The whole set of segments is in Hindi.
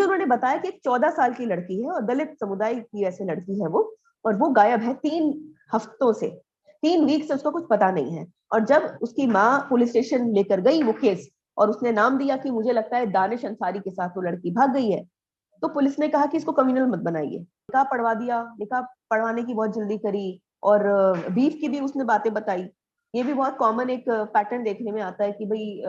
उन्होंने बताया कि एक 14 साल की लड़की है और दलित समुदाय की ऐसे लड़की है वो, और वो गायब है 3 हफ्तों से, 3 वीक से उसका कुछ पता नहीं है। और जब उसकी माँ पुलिस स्टेशन लेकर गई वो केस, और उसने नाम दिया कि मुझे लगता है दानिश अंसारी के साथ वो लड़की भाग गई है, तो पुलिस ने कहा कि इसको कम्युनल मत बनाइए। निकाह पढ़वा दिया, निकाह पढ़वाने की बहुत जल्दी करी, और बीफ की भी उसने बातें बताई। ये भी बहुत कॉमन एक पैटर्न देखने में आता है कि भाई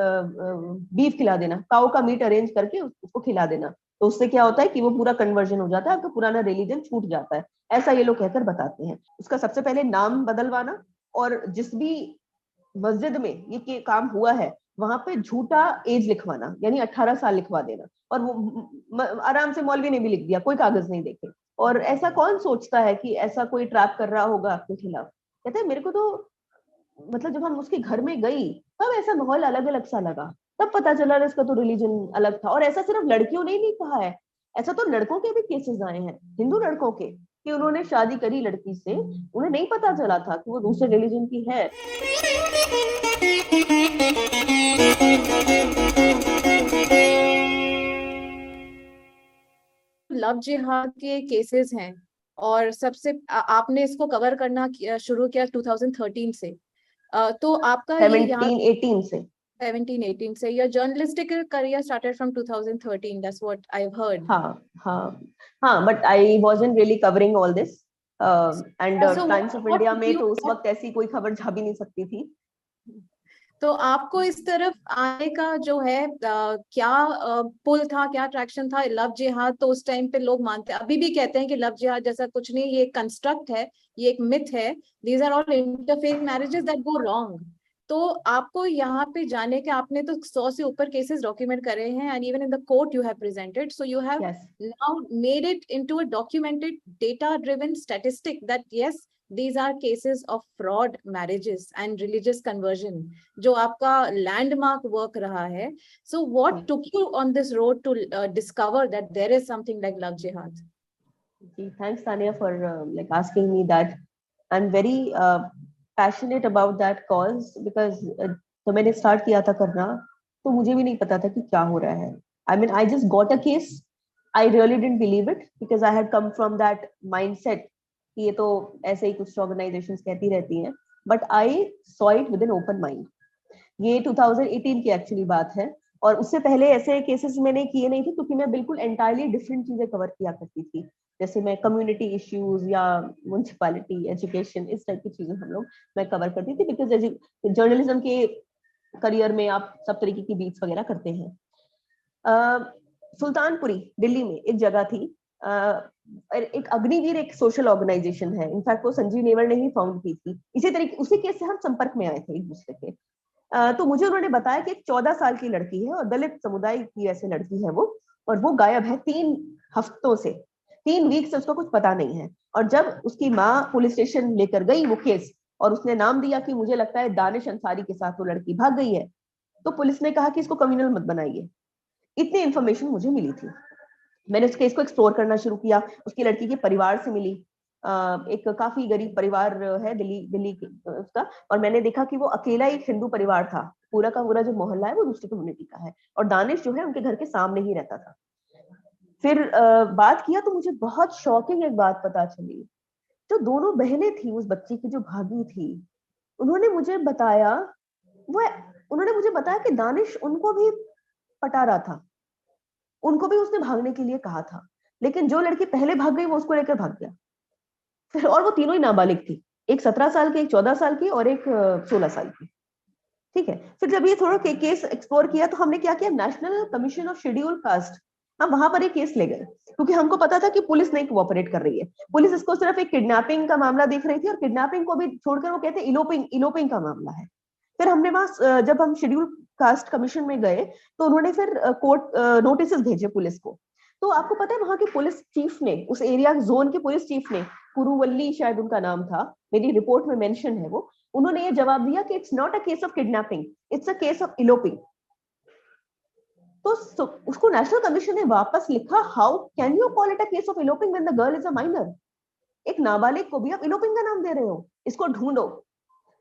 बीफ खिला देना, काऊ का मीट अरेंज करके उसको खिला देना, तो उससे क्या होता है कि वो पूरा कन्वर्जन हो जाता है, आपका पुराना रिलीजन छूट जाता है, ऐसा ये लोग कहकर बताते हैं। उसका सबसे पहले नाम बदलवाना, और जिस भी मस्जिद में ये काम हुआ है वहां पे झूठा एज लिखवाना, यानी 18 साल लिखवा देना, और वो आराम से मौलवी ने भी लिख दिया, कोई कागज नहीं देखे। और ऐसा कौन सोचता है कि ऐसा कोई ट्रैप कर रहा होगा आपके खिलाफ। कहते हैं मेरे को तो, मतलब जब हम उसके घर में गई तब ऐसा माहौल अलग अलग सा लगा, तब पता चला इसका तो रिलीजन अलग था। और ऐसा सिर्फ लड़कियों ने नहीं कहा है, ऐसा तो लड़कों के भी केसेस आए हैं, हिंदू लड़कों के, कि उन्होंने शादी करी लड़की से, उन्हें नहीं पता चला था कि वो दूसरे रिलीजन की है। लव जिहाद के केसेस हैं, और आपने इसको कवर करना शुरू किया 2013 से। तो आपका ये यहाँ 17-18 से 17-18 से your journalistic career started from 2013, that's what I have heard. हाँ, but I wasn't really covering all this, and So times of what India took में you, तो उस वक्त ऐसी कोई खबर छा भी नहीं सकती थी। तो आपको इस तरफ आने का जो है क्या पुल था, क्या अट्रैक्शन था? लव जिहाद तो उस टाइम पे लोग मानते, अभी भी कहते हैं कि लव जिहाद जैसा कुछ नहीं, ये कंस्ट्रक्ट है, ये एक मिथ है, these are all interfaith marriages that go wrong. तो आपको यहाँ पे जाने के, आपने तो 100 से ऊपर केसेस डॉक्यूमेंट करे हैं, and even in the court you have presented, so you have Yes. Now made it into a documented data driven statistic that yes, these are cases of fraud marriages and religious conversion, जो आपका लैंडमार्क वर्क रहा है। So what took you on this road to discover that there is something like love jihad? Thanks Tanya for like asking me that. I'm very passionate about that cause because तो मैंने स्टार्ट किया था करना, तो मुझे भी नहीं पता था कि क्या हो रहा है। I mean I just got a case, I really didn't believe it because I had come from that mindset कि ये तो ऐसे ही कुछ ऑर्गेनाइजेशंस कहती रहती हैं, but I saw it with an open mind. ये 2018 की एक्चुअली बात है, और उससे पहले ऐसे केसेस मैंने किए नहीं थे क्योंकि मैं बिल्कुल एंटायरली डिफरेंट चीजें कवर किया करती थी। जैसे मैं कम्युनिटी इश्यूज या म्युनिसिपैलिटी एजुकेशन, इस टाइप की चीजें मैं कवर करती थी, बिकॉज जर्नलिज्म के करियर में आप सब तरीके की बीट्स वगैरह करते हैं। सुल्तानपुरी दिल्ली में एक जगह थी, एक अग्निवीर एक सोशल ऑर्गेनाइजेशन है, इनफैक्ट वो संजीव नेवर ने ही फाउंड की थी। इसी तरीके उसी केस से हम संपर्क में आए थे एक दूसरे के। तो मुझे उन्होंने बताया कि एक 14 साल की लड़की है और दलित समुदाय की ऐसे लड़की है वो, और वो गायब है 3 हफ्तों से, 3 वीक से उसका कुछ पता नहीं है। और जब उसकी माँ पुलिस स्टेशन लेकर गई वो केस, और उसने नाम दिया कि मुझे लगता है दानिश अंसारी के साथ वो लड़की भाग गई है, तो पुलिस ने कहा कि इसको कम्युनल मत बनाइए। इतनी इन्फॉर्मेशन मुझे मिली थी। मैंने उस केस को एक्सप्लोर करना शुरू किया, उसकी लड़की के परिवार से मिली। एक काफी गरीब परिवार है दिल्ली उसका, और मैंने देखा कि वो अकेला एक हिंदू परिवार था, पूरा का पूरा जो मोहल्ला है वो दूसरी कम्युनिटी का है, और दानिश जो है उनके घर के सामने ही रहता था। फिर बात किया तो मुझे बहुत शॉकिंग एक बात पता चली। जो दोनों बहनें थी उस बच्ची की जो भागी थी, उन्होंने मुझे बताया, वो उन्होंने मुझे बताया कि दानिश उनको भी पटा रहा था, उनको भी उसने भागने के लिए कहा था, लेकिन जो लड़की पहले भाग गई वो उसको लेकर भाग गया। फिर और वो तीनों ही नाबालिग थी, एक 17 साल की, एक 14 साल की, और एक 16 साल की। ठीक है, फिर जब ये थोड़ा केस एक्सप्लोर किया तो हमने क्या किया, national commission of schedule caste, हम वहां पर एक केस ले गए, क्योंकि हमको पता था कि पुलिस नहीं कोऑपरेट कर रही है। पुलिस इसको सिर्फ एक किडनैपिंग का मामला देख रही थी, और किडनैपिंग को भी छोड़कर वो कहते हैं इलोपिंग का मामला है। फिर हमने वहां जब हम शेड्यूल कास्ट कमीशन में गए तो उन्होंने फिर कोर्ट नोटिस भेजे पुलिस को। तो आपको पता है वहां के पुलिस चीफ ने, उस एरिया जोन के पुलिस चीफ ने, कुरुवल्ली शायद उनका नाम था, मेरी रिपोर्ट में मेंशन है वो, उन्होंने ये जवाब दिया कि it's not a case of kidnapping, it's a case of eloping. तो उसको नेशनल कमीशन ने वापस लिखा, how can you call it a case of eloping when the girl is a minor. एक नाबालिग को भी आप इलोपिंग का नाम दे रहे हो, इसको ढूंढो।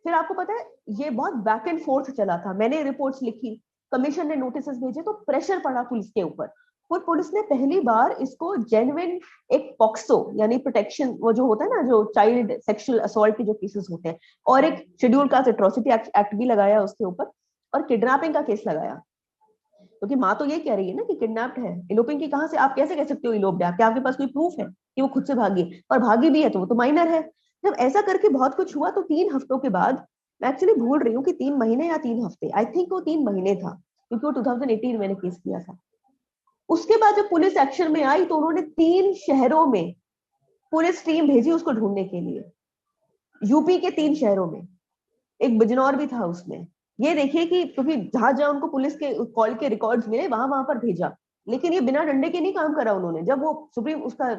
फिर आपको पता है ये बहुत बैक एंड फोर्थ चला था, मैंने रिपोर्ट्स लिखी, कमीशन ने नोटिस भेजे, तो प्रेशर पड़ा पुलिस के ऊपर, पुलिस ने पहली बार इसको जेन्युइन एक पॉक्सो यानी प्रोटेक्शन, वो जो होता है ना, जो चाइल्ड सेक्सुअल असॉल्ट के जो केसेस होते हैं, और एक शेड्यूल कास्ट एट्रोसिटी एक्ट भी लगाया उसके ऊपर, और किडनैपिंग का केस लगाया। क्योंकि माँ तो ये कह रही है ना कि किडनैप्ड है, इलोपिंग की कहाँ से, आप कैसे कह सकते हो इलोप्ड है, क्या आपके पास कोई प्रूफ है कि वो खुद से भागी, और भागी भी है तो वो तो माइनर है। जब ऐसा करके बहुत कुछ हुआ तो 3 हफ्तों के बाद, मैं एक्चुअली भूल रही हूँ कि 3 महीने या 3 हफ्ते, आई थिंक वो 3 महीने था, क्योंकि वो 2018 मैंने केस किया था। उसके बाद जब पुलिस एक्शन में आई तो उन्होंने 3 शहरों में पुलिस टीम भेजी उसको ढूंढने के लिए, यूपी के 3 शहरों में, एक बिजनौर भी था उसमें। ये देखिए कि क्योंकि जहां जहां उनको पुलिस के कॉल के रिकॉर्ड्स मिले वहां वहां पर भेजा, लेकिन ये बिना डंडे के नहीं काम करा उन्होंने। जब वो सुप्रीम उसका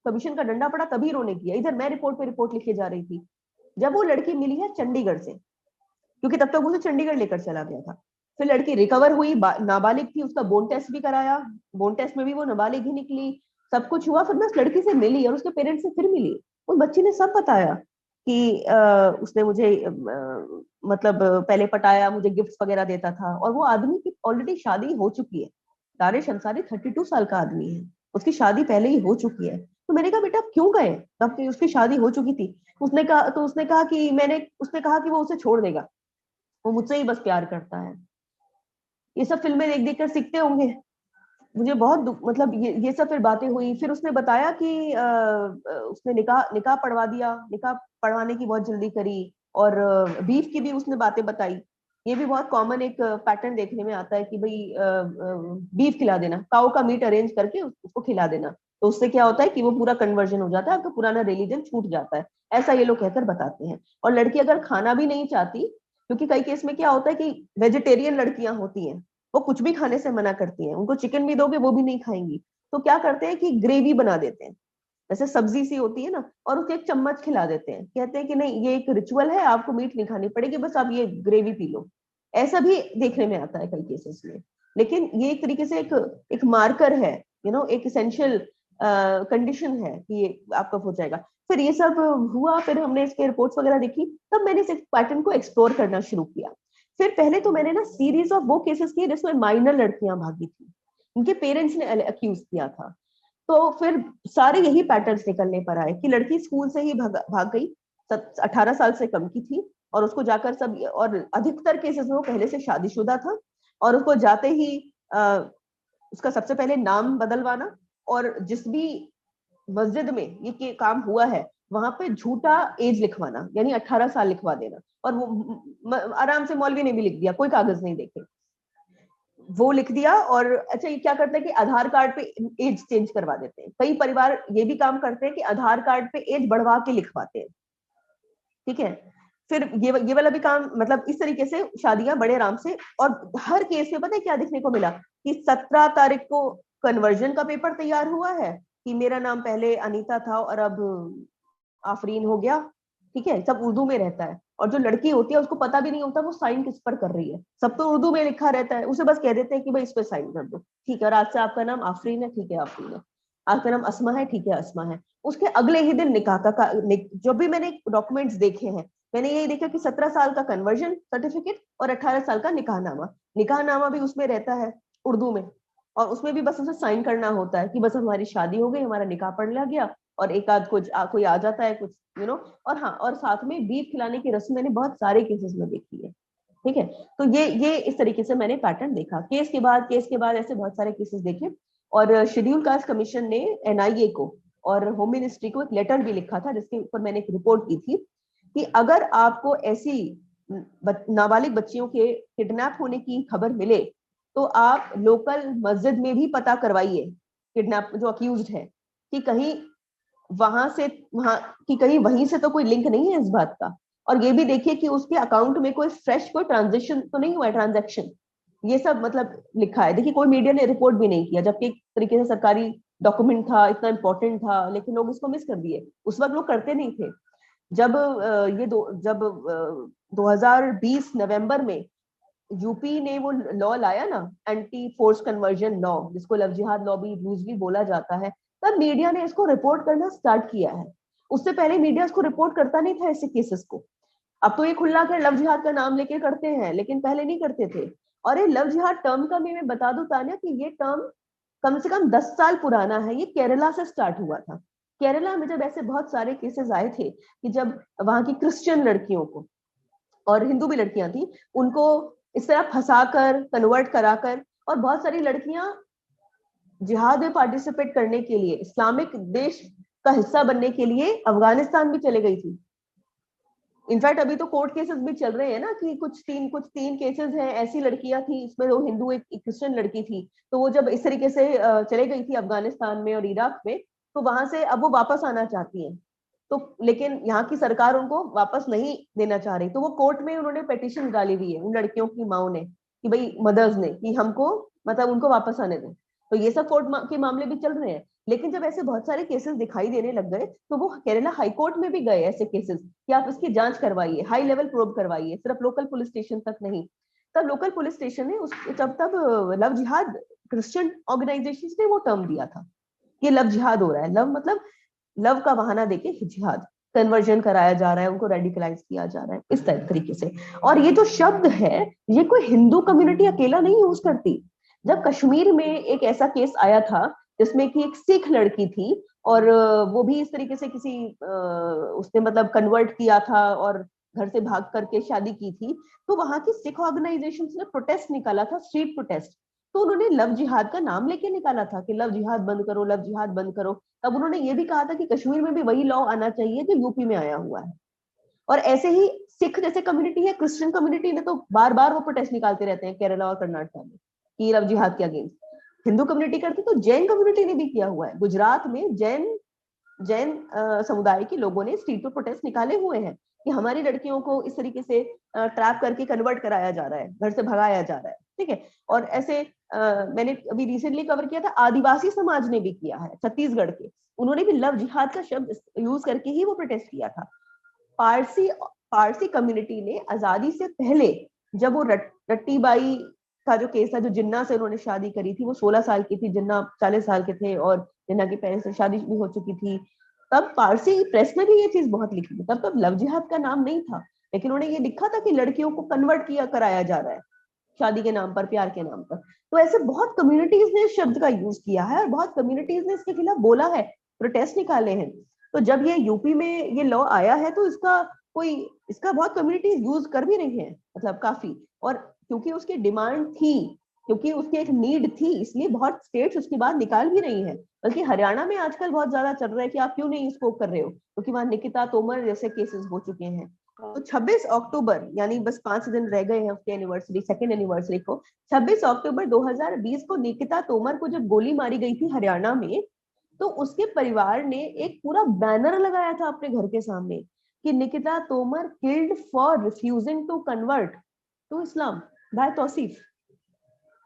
कमीशन का डंडा पड़ा तभी इन्होंने किया। इधर मैं रिपोर्ट पे रिपोर्ट लिखे जा रही थी। जब वो लड़की मिली है चंडीगढ़ से, क्योंकि तब तक उसे चंडीगढ़ लेकर चला गया था, फिर लड़की रिकवर हुई, नाबालिग थी, उसका बोन टेस्ट भी कराया, बोन टेस्ट में भी वो नाबालिग ही निकली, सब कुछ हुआ। फिर मैं उस लड़की से मिली और उसके पेरेंट्स से फिर मिली। उस बच्ची ने सब बताया कि उसने मुझे मतलब पहले पटाया, मुझे गिफ्ट्स वगैरह देता था, और वो आदमी की ऑलरेडी शादी हो चुकी है। दानिश अंसारी 32 साल का आदमी है, उसकी शादी पहले ही हो चुकी है। तो मैंने कहा बेटा आप क्यों गए, तब उसकी शादी हो चुकी थी। उसने कहा कि उसने कहा कि वो उसे छोड़ देगा, वो मुझसे ही बस प्यार करता है। ये सब फिल्में देख देख कर सीखते होंगे। मुझे बहुत मतलब ये सब फिर बातें हुई। फिर उसने बताया कि उसने निकाह निकाह पढ़वा दिया, निकाह पढ़वाने की बहुत जल्दी करी, और बीफ की भी उसने बातें बताई। ये भी बहुत कॉमन एक पैटर्न देखने में आता है कि भाई बीफ खिला देना, काऊ का मीट अरेंज करके उसको खिला देना, तो उससे क्या होता है कि वो पूरा कन्वर्जन हो जाता है, आपका पुराना रिलीजन छूट जाता है, ऐसा ये लोग कहकर बताते हैं। और लड़की अगर खाना भी नहीं चाहती, क्योंकि कई केस में क्या होता है कि वेजिटेरियन लड़कियां होती हैं, वो कुछ भी खाने से मना करती हैं, उनको चिकन भी दोगे वो भी नहीं खाएंगी, तो क्या करते हैं कि ग्रेवी बना देते हैं, जैसे सब्जी सी होती है ना, और उसके एक चम्मच खिला देते हैं, कहते हैं कि नहीं ये एक रिचुअल है, आपको मीट नहीं खानी पड़ेगी, बस आप ये ग्रेवी पी लो। ऐसा भी देखने में आता है कई केसेस में। लेकिन ये एक तरीके से एक मार्कर है, एक इसेंशियल कंडीशन है कि ये आपका हो जाएगा। फिर ये सब हुआ, फिर हमने इसके रिपोर्ट्स वगैरह देखी, तब मैंने इस पैटर्न को एक्सप्लोर करना शुरू किया। फिर पहले तो मैंने ना सीरीज ऑफ वो केसेस किए जिसमें माइनर लड़कियां भागी थी, उनके पेरेंट्स ने अक्यूज किया था। तो फिर सारे यही पैटर्न्स निकलने पर आए कि लड़की स्कूल से ही भाग गई, 18 साल से कम की थी, और उसको जाकर सब, और अधिकतर केसेस में वो पहले से शादीशुदा था, और उसको जाते ही उसका सबसे पहले नाम बदलवाना, और जिस भी मस्जिद में ये काम हुआ है वहां पे झूठा एज लिखवाना, यानी 18 साल लिखवा देना, और वो आराम से मौलवी ने भी लिख दिया, कोई कागज नहीं देखे, वो लिख दिया। और अच्छा ये क्या करते हैं कि आधार कार्ड पे एज चेंज करवा देते हैं, कई परिवार ये भी काम करते हैं कि आधार कार्ड पे एज बढ़वा के लिखवाते हैं, ठीक है। फिर ये वाला भी काम, मतलब इस तरीके से शादियां बड़े आराम से। और हर केस में पता है क्या देखने को मिला कि 17 तारीख को कन्वर्जन का पेपर तैयार हुआ है कि मेरा नाम पहले अनीता था और अब आफरीन हो गया, ठीक है, सब उर्दू में रहता है। और जो लड़की होती है उसको पता भी नहीं होता वो साइन किस पर कर रही है, सब तो उर्दू में लिखा रहता है, उसे बस कह देते हैं कि भाई इस पे साइन कर दो, ठीक है, और आज से आपका नाम आफरीन है, ठीक है आफरीन है, आपका नाम अस्मा है, ठीक है अस्मा है। उसके अगले ही दिन निकाह का जो भी मैंने डॉक्यूमेंट्स देखे हैं, मैंने यही देखा कि 17 साल का कन्वर्जन सर्टिफिकेट और 18 साल का निकाहनामा भी उसमें रहता है उर्दू में, और उसमें भी बस उसे साइन करना होता है कि बस हमारी शादी हो गई, हमारा निकाह पढ़ लिया गया, और एक आध कोई आ जाता है कुछ, और हाँ, और साथ में बीफ खिलाने की रस्म मैंने बहुत सारे केसेस में देखी है, ठीक है। तो ये इस तरीके से मैंने पैटर्न देखा, केस के बाद ऐसे बहुत सारे केसेस देखे। और शेड्यूल कास्ट कमीशन ने एनआईए को और होम मिनिस्ट्री को एक लेटर भी लिखा था, जिसके ऊपर मैंने एक रिपोर्ट की थी कि अगर आपको ऐसी नाबालिग बच्चियों के किडनैप होने की खबर मिले तो आप लोकल मस्जिद में भी पता करवाइए, किडनैप जो अक्यूज्ड है, कि कहीं वहीं से तो कोई लिंक नहीं है इस बात का। और ये भी देखिए कि उसके अकाउंट में कोई फ्रेश कोई ट्रांजेक्शन तो नहीं हुआ है, ट्रांजैक्शन, ये सब मतलब लिखा है। देखिए कोई मीडिया ने रिपोर्ट भी नहीं किया, जबकि एक तरीके से सरकारी डॉक्यूमेंट था, इतना इंपॉर्टेंट था, लेकिन लोग इसको मिस कर दिए। उस वक्त लोग करते नहीं थे। जब 2020 नवंबर में यूपी ने वो लॉ लाया ना, एंटी फोर्स कन्वर्जन लॉ, जिसको लव जिहाद लॉ भी लूजली बोला जाता है, तब मीडिया ने इसको रिपोर्ट करना स्टार्ट किया है। उससे पहले मीडिया इसको रिपोर्ट करता नहीं था ऐसे केसेस को। अब तो ये खुला कर लव जिहाद का नाम लेके करते हैं, लेकिन पहले नहीं करते थे। और ये लव जिहाद टर्म का मैं बता दूं तान्या कि ये टर्म कम से कम 10 साल पुराना है, ये केरला से स्टार्ट हुआ था। केरला में जब ऐसे बहुत सारे केसेस आए थे कि जब वहां की क्रिश्चियन लड़कियों को, और हिंदू भी लड़कियां थी, उनको इस तरह फंसाकर, कन्वर्ट कराकर, और बहुत सारी लड़कियां जिहाद में पार्टिसिपेट करने के लिए, इस्लामिक देश का हिस्सा बनने के लिए अफगानिस्तान भी चले गई थी। इनफैक्ट अभी तो कोर्ट केसेस भी चल रहे हैं ना, कि कुछ तीन केसेस हैं, ऐसी लड़कियां थी, इसमें दो हिंदू, एक क्रिश्चियन लड़की थी। तो वो जब इस तरीके से चले गई थी अफगानिस्तान में और इराक में, तो वहां से अब वो वापस आना चाहती हैं, तो लेकिन यहाँ की सरकार उनको वापस नहीं देना चाह रही। तो वो कोर्ट में उन्होंने पिटीशन डाली हुई है, उन लड़कियों की माओ ने, कि भाई मदर्स ने, कि हमको मतलब उनको वापस आने दें। तो ये सब कोर्ट के मामले भी चल रहे हैं। लेकिन जब ऐसे बहुत सारे केसेस दिखाई देने लग गए, तो वो केरला हाई कोर्ट में भी गए ऐसे केसेस, कि आप इसकी जांच करवाइए, हाई लेवल प्रोब करवाइए, सिर्फ लोकल पुलिस स्टेशन तक नहीं। तब लोकल पुलिस स्टेशन ने तब लव जिहाद, क्रिश्चियन ऑर्गेनाइजेशन ने वो टर्म दिया था कि लव जिहाद हो रहा है। लव मतलब लव का बहाना देके जिहाद, कन्वर्जन कराया जा रहा है, उनको रेडिकलाइज किया जा रहा है, इस तरीके से। और ये जो शब्द है, ये कोई हिंदू कम्युनिटी अकेला नहीं यूज करती। जब कश्मीर में एक ऐसा केस आया था जिसमें कि एक सिख लड़की थी, और वो भी इस तरीके से किसी उसने मतलब कन्वर्ट किया था और घर से भाग करके शादी की थी, तो वहां की सिख ऑर्गेनाइजेशन ने प्रोटेस्ट निकाला था, स्ट्रीट प्रोटेस्ट। तो उन्होंने लव जिहाद का नाम लेके निकाला था कि लव जिहाद बंद करो, लव जिहाद बंद करो। तब उन्होंने ये भी कहा था कि कश्मीर में भी वही लॉ आना चाहिए जो यूपी में आया हुआ है। और ऐसे ही सिख जैसे कम्युनिटी है, क्रिश्चियन कम्युनिटी ने तो बार बार वो प्रोटेस्ट निकालते रहते हैं केरला और कर्नाटक में कि लव जिहाद के अगेंस्ट। हिंदू कम्युनिटी करती, तो जैन कम्युनिटी ने भी किया हुआ है। गुजरात में जैन समुदाय के लोगों ने स्ट्रीट पर प्रोटेस्ट निकाले हुए हैं कि हमारी लड़कियों को इस तरीके से ट्रैप करके कन्वर्ट कराया जा रहा है, घर से भगाया जा रहा है, ठीक है। और ऐसे मैंने अभी रिसेंटली कवर किया था, आदिवासी समाज ने भी किया है छत्तीसगढ़ के, उन्होंने भी लव जिहाद का शब्द यूज करके ही वो प्रोटेस्ट किया था। पारसी कम्युनिटी ने आजादी से पहले, जब वो रट्टी बाई का जो केस था, जो जिन्ना से उन्होंने शादी करी थी, वो 16 साल की थी, जिन्ना 40 साल के थे, और जिन्ना के पेरेंट्स से शादी भी हो चुकी थी। तब पारसी प्रेस में भी ये चीज बहुत लिखी थी। तब लव जिहाद का नाम नहीं था, लेकिन उन्होंने ये लिखा था कि लड़कियों को कन्वर्ट किया कराया जा रहा है शादी के नाम पर, प्यार के नाम पर। तो ऐसे बहुत कम्युनिटीज ने इस शब्द का यूज किया है, और बहुत कम्युनिटीज ने इसके खिलाफ बोला है, प्रोटेस्ट निकाले हैं। तो जब ये यूपी में ये लॉ आया है, तो इसका बहुत कम्युनिटीज यूज कर भी रही है, मतलब काफी। और क्योंकि उसकी डिमांड थी, क्योंकि उसकी एक नीड थी, इसलिए बहुत स्टेट्स उसकी बात निकाल भी रही हैं। बल्कि हरियाणा में आजकल बहुत ज्यादा चल रहा है कि आप क्यों नहीं इसको कर रहे हो, क्योंकि वहां निकिता तोमर जैसे केसेस हो चुके हैं। तो 26 अक्टूबर, यानी बस 5 दिन रह गए हैं उसकी एनिवर्सरी, सेकेंड एनिवर्सरी को। 26 अक्टूबर 2020 को निकिता तोमर को जब गोली मारी गई थी हरियाणा में, तो उसके परिवार ने एक पूरा बैनर लगाया था अपने घर के सामने कि Nikita Tomar killed for refusing to convert to Islam by Tauseef.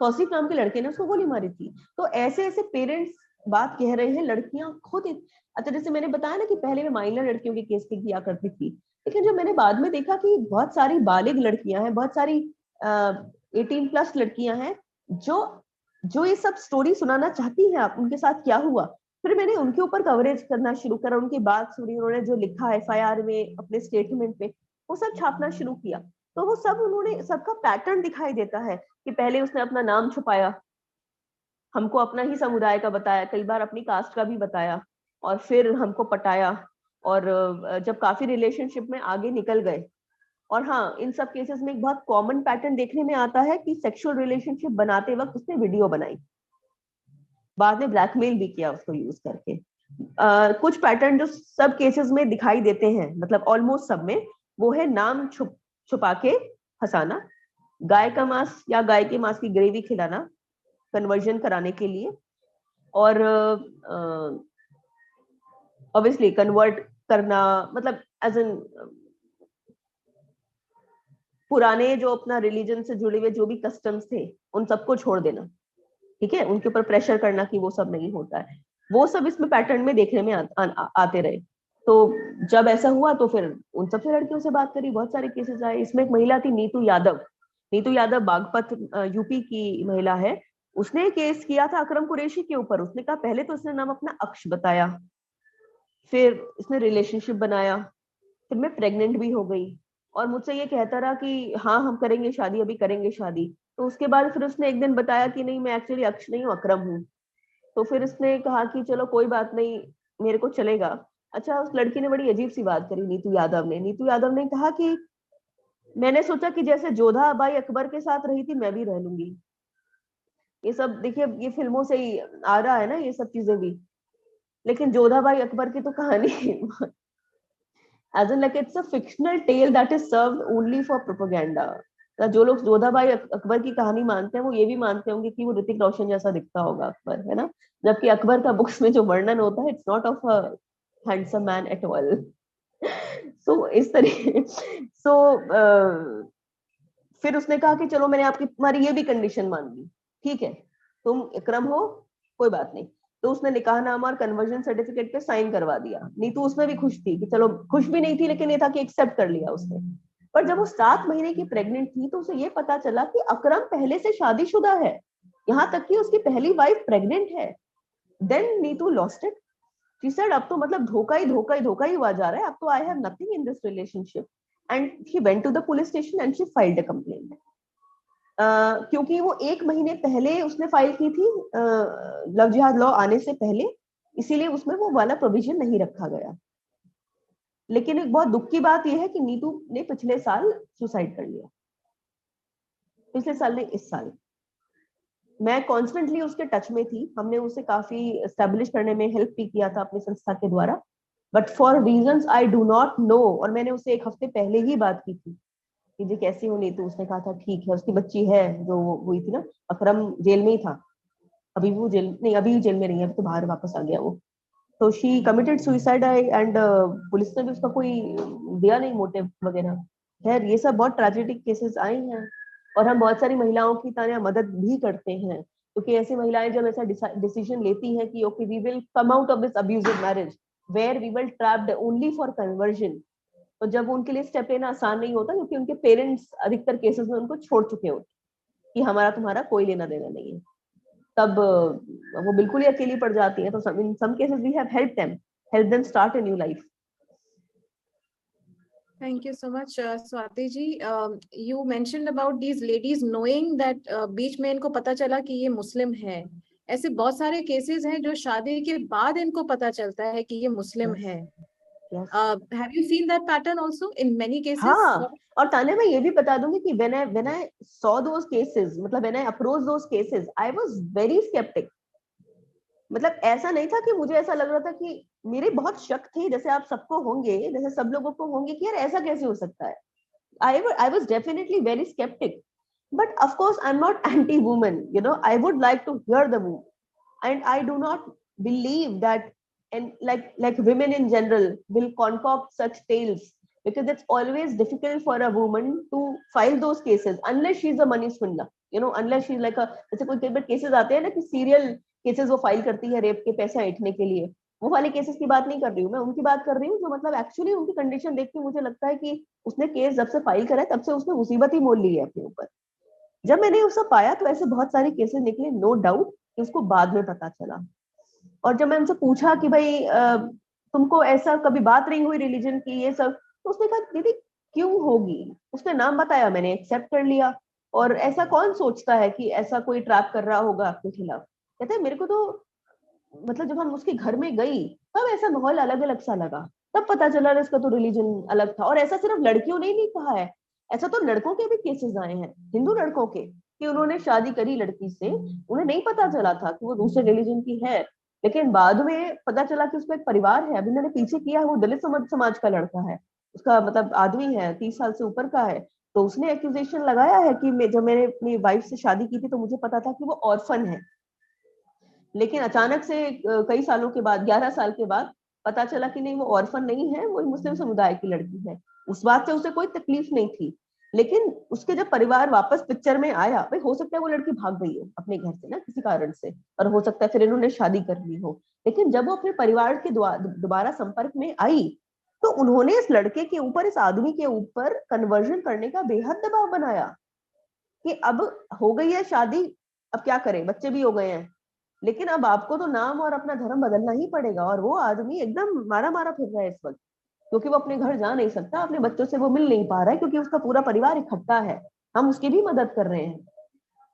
Tauseef नाम के लड़के ने उसको गोली मारी थी। तो ऐसे ऐसे पेरेंट्स बात कह रहे हैं, लड़कियां खुद। अच्छा, जैसे मैंने बताया ना कि पहले मैं माइनर लड़कियों के केस पे किया करती थी, लेकिन जब मैंने बाद में देखा कि बहुत सारी बालिग लड़कियां हैं, बहुत सारी 18+ लड़कियां हैं जो ये सब स्टोरी सुनाना चाहती हैं, आप उनके साथ क्या हुआ। फिर मैंने उनके ऊपर कवरेज करना शुरू करा, उनकी बात सुनी, उन्होंने जो लिखा FIR में, अपने स्टेटमेंट पे, वो सब छापना शुरू किया। तो वो सब, उन्होंने सबका पैटर्न दिखाई देता है कि पहले उसने अपना नाम छुपाया, हमको अपना ही समुदाय का बताया, कई बार अपनी कास्ट का भी बताया, और फिर हमको पटाया। और जब काफी रिलेशनशिप में आगे निकल गए, और हाँ, इन सब केसेस में एक बहुत कॉमन पैटर्न देखने में आता है कि सेक्सुअल रिलेशनशिप बनाते वक्त उसने वीडियो बनाई, बाद में ब्लैकमेल भी किया उसको यूज करके। कुछ पैटर्न जो सब केसेस में दिखाई देते हैं, मतलब ऑलमोस्ट सब में, वो है नाम छुपा के फंसाना, गाय का मांस या गाय के मांस की ग्रेवी खिलाना कन्वर्जन कराने के लिए, और ऑब्वियसली कन्वर्ट करना, मतलब एज एन पुराने जो अपना रिलीजन से जुड़े हुए जो भी कस्टम्स थे उन सबको छोड़ देना, ठीक है, उनके ऊपर प्रेशर करना कि वो सब नहीं होता है। वो सब इसमें पैटर्न में देखने में आते रहे। तो जब ऐसा हुआ तो फिर उन सबसे लड़कियों से बात करी, बहुत सारे केसेस आए। इसमें एक महिला थी, नीतू यादव बागपत यूपी की महिला है। उसने केस किया था अकरम कुरैशी के ऊपर। उसने कहा, पहले तो उसने नाम अपना अक्ष बताया, फिर इसने रिलेशनशिप बनाया, फिर मैं प्रेग्नेंट भी हो गई, और मुझसे ये कहता रहा कि हाँ हम करेंगे शादी, अभी करेंगे शादी। तो उसके बाद फिर उसने एक दिन बताया कि नहीं, मैं एक्चुअली अक्ष नहीं हूँ, अकरम हूँ। तो फिर उसने कहा कि चलो कोई बात नहीं, मेरे को चलेगा। अच्छा, उस लड़की ने बड़ी अजीब सी बात करी, नीतू यादव ने कहा कि मैंने सोचा कि जैसे जोधा बाई अकबर के साथ रही थी मैं भी रह लूंगी। ये सब देखिए, ये फिल्मों से ही आ रहा है ना ये सब चीजें भी। लेकिन जोधा बाई अकबर की तो कहानी as an like it's a fictional tale that is served only for propaganda. जो लोग जोधाबाई अकबर की कहानी मानते हैं वो ये भी मानते होंगे कि वो ऋतिक रोशन जैसा दिखता होगा अकबर, है ना। जबकि अकबर का बुक्स में जो वर्णन होता है it's not of a handsome man at all. So इस तरीके सो फिर उसने कहा कि चलो मैंने आपकी तुम्हारी ये भी कंडीशन मान ली, ठीक है तुम इकरम हो, कोई बात नहीं। तो उसने निकाहनामा और कन्वर्जन सर्टिफिकेट पे साइन करवा दिया। नीतू उसमें भी खुश थी कि चलो, खुश भी नहीं थी लेकिन ये था कि एक्सेप्ट कर लिया उसने। पर जब वो 7 महीने की प्रेग्नेंट थी तो उसे ये पता चला कि अकरम पहले से शादीशुदा है, यहाँ तक कि उसकी पहली वाइफ प्रेग्नेंट है। Then Neetu lost it. She said अब तो मतलब धोखा ही हुआ जा रहा है, अब तो I have nothing in this relationship. And she went to the police station and she filed a complaint. क्योंकि वो 1 महीने पहले उसने फाइल की थी लव जिहाद लॉ आने से पहले, इसीलिए उसमें वो वाला प्रोविजन नहीं रखा गया। लेकिन एक बहुत दुख की बात यह है कि नीतू ने पिछले साल सुसाइड कर लिया, पिछले साल ने इस साल। मैं कॉन्स्टेंटली उसके टच में थी, हमने उसे काफी एस्टेब्लिश करने में हेल्प भी किया था अपनी संस्था के द्वारा, but for reasons I do not know. और मैंने उससे 1 हफ्ते पहले ही बात की थी कि जी कैसी हो नीतू। उसने कहा था ठीक है, उसकी बच्ची है जो हुई थी ना। अकरम जेल में ही था, अभी वो जेल नहीं, अभी जेल में नहीं है, अभी तो बाहर वापस आ गया वो। तो she committed suicide and police ने भी उसका कोई दिया नहीं मोटिव वगैरह। खैर ये सब बहुत ट्रेजेडिक केसेस आए हैं और हम बहुत सारी महिलाओं की तरह मदद भी करते हैं, क्योंकि ऐसी महिलाएं जब ऐसा डिसीजन लेती हैं कि okay we will come out of this abusive marriage where we will trapped only for conversion, तो जब उनके लिए स्टेप लेना आसान नहीं होता, क्योंकि उनके पेरेंट्स अधिकतर केसेस में उनको छोड़ चुके होते कि हमारा तुम्हारा कोई लेना देना नहीं है, तब वो बिल्कुल ही अकेली पड़ जाती है। तो in some cases we have help them start a new life. Thank you so much, Swati ji. You mentioned about these ladies knowing that बीच में इनको पता चला कि ये मुस्लिम है। ऐसे बहुत सारे केसेस हैं जो शादी के बाद इनको पता चलता है कि ये मुस्लिम है। Have you seen that pattern also in many cases? हाँ, और ताने मैं ये भी बता दूंगी कि when I saw those cases, मतलब when I approached those cases, I was very skeptic। मतलब ऐसा नहीं था कि मुझे ऐसा लग रहा था कि मेरे बहुत शक थे, जैसे आप सबको होंगे, जैसे सब लोगों को होंगे कि यार ऐसा कैसे हो सकता है। I was definitely very skeptic, but of course I'm not anti-woman, you know, I would like to hear the woman, and I do not believe that, and like women in general will concoct such tales, because it's always difficult for a woman to file those cases unless she's a money swindler, you know, unless she's like a, जैसे कोई कई बार केसेस आते हैं ना कि सीरियल केसेस वो फाइल करती है रेप के पैसे ऐंठने के लिए, वो वाले केसेस की बात नहीं कर रही हूँ मैं, उनकी बात कर रही हूँ जो मतलब एक्चुअली उनकी कंडीशन देख के मुझे लगता है कि उसने केस जब से फाइल करा है तब से उसने मुसीबत ही मोल ली है अपने ऊपर। जब मैंने उसको पाया तो ऐसे बहुत सारे केसेस निकले, नो डाउट, कि उसको बाद में पता चला। और जब मैं उनसे पूछा कि भाई तुमको ऐसा कभी बात नहीं हुई रिलीजन की ये सब, तो उसने कहा दीदी क्यों होगी। उसने नाम बताया, मैंने एक्सेप्ट कर लिया। और ऐसा कौन सोचता है कि ऐसा कोई ट्रैप कर रहा होगा आपके खिलाफ। कहते हैं मेरे को तो मतलब जब हम उसके घर में गई तब ऐसा माहौल अलग अलग सा लगा, तब पता चला इसका तो रिलीजन अलग था। और ऐसा सिर्फ लड़कियों ने नहीं कहा है, ऐसा तो लड़कों के भी केसेस आए हैं, हिंदू लड़कों के, कि उन्होंने शादी करी लड़की से, उन्हें नहीं पता चला था कि वो दूसरे रिलीजन की है, लेकिन बाद में पता चला कि उसका एक परिवार है। अभी मैंने पीछे किया, वो दलित समाज का लड़का है, उसका मतलब आदमी है, 30 साल से ऊपर का है। तो उसने एक्यूजेशन लगाया है कि जब मैंने अपनी वाइफ से शादी की थी तो मुझे पता था कि वो ऑर्फन है, लेकिन अचानक से कई सालों के बाद, 11 साल के बाद पता चला कि नहीं वो ऑर्फन नहीं है, वो मुस्लिम समुदाय की लड़की है। उस बात से उसे कोई तकलीफ नहीं थी, लेकिन उसके जब परिवार वापस पिक्चर में आया, भाई हो सकता है वो लड़की भाग गई हो अपने घर से ना किसी कारण से, और हो सकता है फिर इन्होंने शादी कर ली हो, लेकिन जब वो अपने परिवार के दोबारा संपर्क में आई तो उन्होंने इस लड़के के ऊपर, इस आदमी के ऊपर कन्वर्जन करने का बेहद दबाव बनाया कि अब हो गई है शादी, अब क्या करें, बच्चे भी हो गए हैं, लेकिन अब आपको तो नाम और अपना धर्म बदलना ही पड़ेगा। और वो आदमी एकदम मारा मारा फिर रहा है इस वक्त, क्योंकि वो अपने घर जा नहीं सकता, अपने बच्चों से वो मिल नहीं पा रहा है, क्योंकि उसका पूरा परिवार इकट्ठा है। हम उसकी भी मदद कर रहे हैं,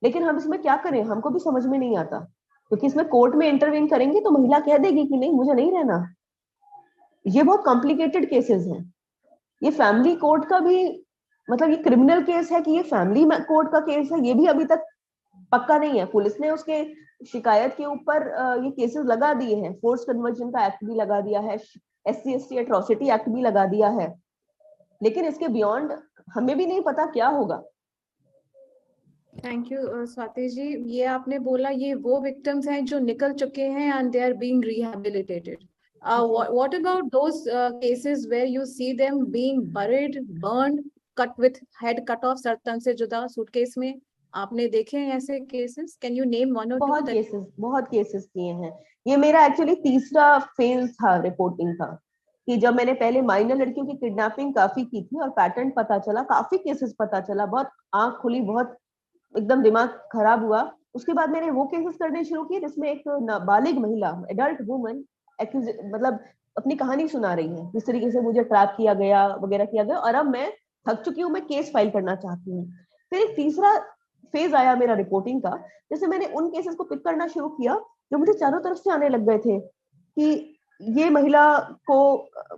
लेकिन हम इसमें क्या करें, हमको भी समझ में नहीं आता। क्योंकि इसमें कोर्ट में इंटरवीन करेंगे तो महिला कह देगी कि नहीं मुझे नहीं रहना। ये बहुत कॉम्प्लिकेटेड केसेस हैं। ये फैमिली कोर्ट का भी मतलब ये क्रिमिनल केस है कि ये फैमिली कोर्ट का केस है, ये भी अभी तक पक्का नहीं है। पुलिस ने उसके शिकायत के ऊपर ये केसेस लगा दिए हैं, फोर्स कन्वर्जन का एक्ट भी लगा दिया है, SC/ST एट्रोसिटी एक्ट भी लगा दिया है, लेकिन इसके बियॉन्ड हमें भी नहीं पता क्या होगा। Thank you Swati ji. ये आपने बोला ये वो विक्टिम्स हैं जो निकल चुके हैं and they are being rehabilitated. What about those cases where you see them being buried, burned, cut with head cut off, sir तन से जुदा सूटकेस में? आपने देखे हैं ऐसे cases? Can you name one और टू? बहुत केसेस किए हैं। ये मेरा एक्चुअली तीसरा फेज था रिपोर्टिंग का, कि जब मैंने पहले माइनर लड़कियों की किडनैपिंग काफी की थी और पैटर्न पता चला, काफी केसेस पता चला, बहुत आंख खुली, बहुत एकदम दिमाग खराब हुआ। उसके बाद मैंने वो केसेस करने शुरू किए जिसमें एक नाबालिग महिला, एडल्ट वुमन मतलब अपनी कहानी सुना रही है, किस तरीके से मुझे ट्रैप किया गया वगैरह किया गया, और अब मैं थक चुकी हूँ, मैं केस फाइल करना चाहती हूँ। फिर एक तीसरा फेज आया मेरा रिपोर्टिंग का, जैसे मैंने उन केसेस को पिक करना शुरू किया जो मुझे चारों तरफ से आने लग गए थे, कि ये महिला को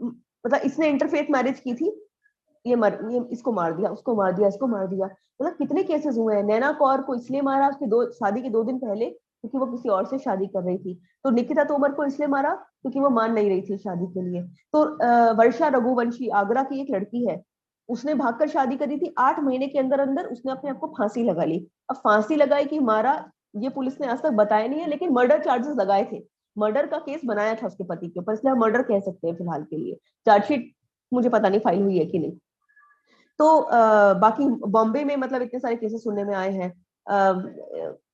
मतलब इसने इंटरफेथ मैरिज की थी, ये इसको मार दिया, उसको मार दिया, इसको मार दिया। मतलब कितने केसेस हुए हैं। नैना कौर को इसलिए मारा उसकी शादी के 2 दिन पहले क्योंकि वो किसी और से शादी कर रही थी। तो निकिता तोमर को इसलिए मारा क्योंकि वो मान नहीं रही थी शादी के लिए। तो वर्षा रघुवंशी आगरा की एक लड़की है, उसने भागकर शादी करी थी, 8 महीने के अंदर अंदर उसने अपने आप को फांसी लगा ली। अब फांसी लगाई कि मारा ये पुलिस ने आज तक बताया नहीं है, लेकिन मर्डर चार्जेस लगाए थे, मर्डर का केस बनाया था उसके पति के ऊपर, इसलिए हम मर्डर कह सकते हैं फिलहाल के लिए। चार्जशीट मुझे पता नहीं फाइल हुई है कि नहीं। तो बाकी बॉम्बे में मतलब इतने सारे केसेस सुनने में आए हैं।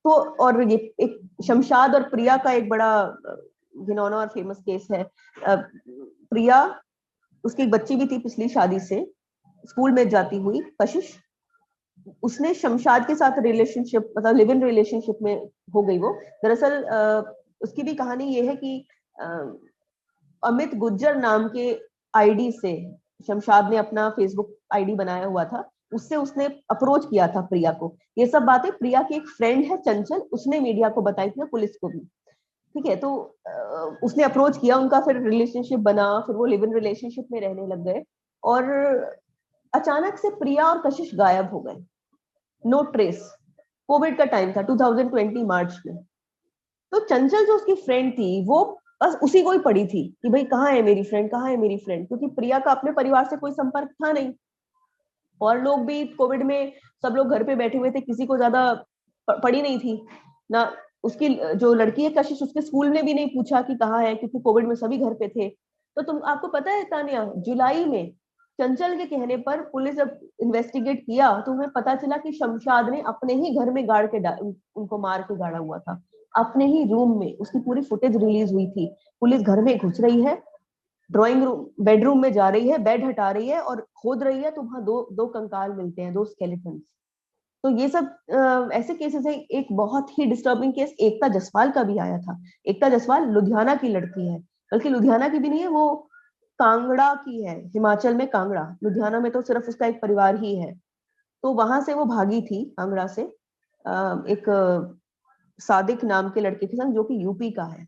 तो और ये एक शमशाद और प्रिया का एक बड़ा घिनौना और फेमस केस है। प्रिया, उसकी एक बच्ची भी थी पिछली शादी से, स्कूल में जाती हुई कशिश, उसने शमशाद के साथ रिलेशनशिप मतलब लिव इन रिलेशनशिप में हो गई वो। दरअसल उसकी भी कहानी ये है कि अमित गुज्जर नाम के आईडी से शमशाद ने अपना फेसबुक आईडी बनाया हुआ था, उससे उसने अप्रोच किया था प्रिया को। ये सब बातें प्रिया की एक फ्रेंड है चंचल, उसने मीडिया को बताई थी, पुलिस को भी। ठीक है, तो उसने अप्रोच किया, उनका फिर रिलेशनशिप बना, फिर वो लिव इन रिलेशनशिप में रहने लग गए, और अचानक से प्रिया और कशिश गायब हो गए, नो ट्रेस। कोविड का टाइम था 2020 मार्च में। तो चंचल जो उसकी फ्रेंड थी वो बस उसी को ही पड़ी थी कि भाई कहाँ है मेरी फ्रेंड, कहाँ है मेरी फ्रेंड, क्योंकि प्रिया का अपने परिवार से कोई संपर्क था नहीं, और लोग भी कोविड में सब लोग घर पे बैठे हुए थे, किसी को ज्यादा पड़ी नहीं थी ना। उसकी जो लड़की है कशिश, उसके स्कूल ने भी नहीं पूछा कि कहाँ है, क्योंकि कोविड में सभी घर पे थे। तो तुम आपको पता है तानिया, जुलाई में चंचल के कहने पर पुलिस जब इन्वेस्टिगेट किया तो उन्हें पता चला कि शमशाद ने अपने ही घर में गाड़ के उनको मार के गाड़ा हुआ था, अपने ही रूम में। उसकी पूरी फुटेज रिलीज हुई थी। पुलिस घर में घुस रही है, ड्राइंग रूम बेडरूम में जा रही है, बेड हटा रही है और खोद रही है, तो वहां दो कंकाल मिलते हैं, 2 स्केलेटन्स। तो ये सब ऐसे केसेस है। एक बहुत ही डिस्टर्बिंग केस एकता जसवाल का भी आया था। एकता जसवाल लुधियाना की लड़की है, बल्कि लुधियाना की भी नहीं है, वो कांगड़ा की है, हिमाचल में कांगड़ा। लुधियाना में तो सिर्फ उसका एक परिवार ही है। तो वहां से वो भागी थी कांगड़ा से एक सादिक नाम के लड़के के संग, जो कि यूपी का है।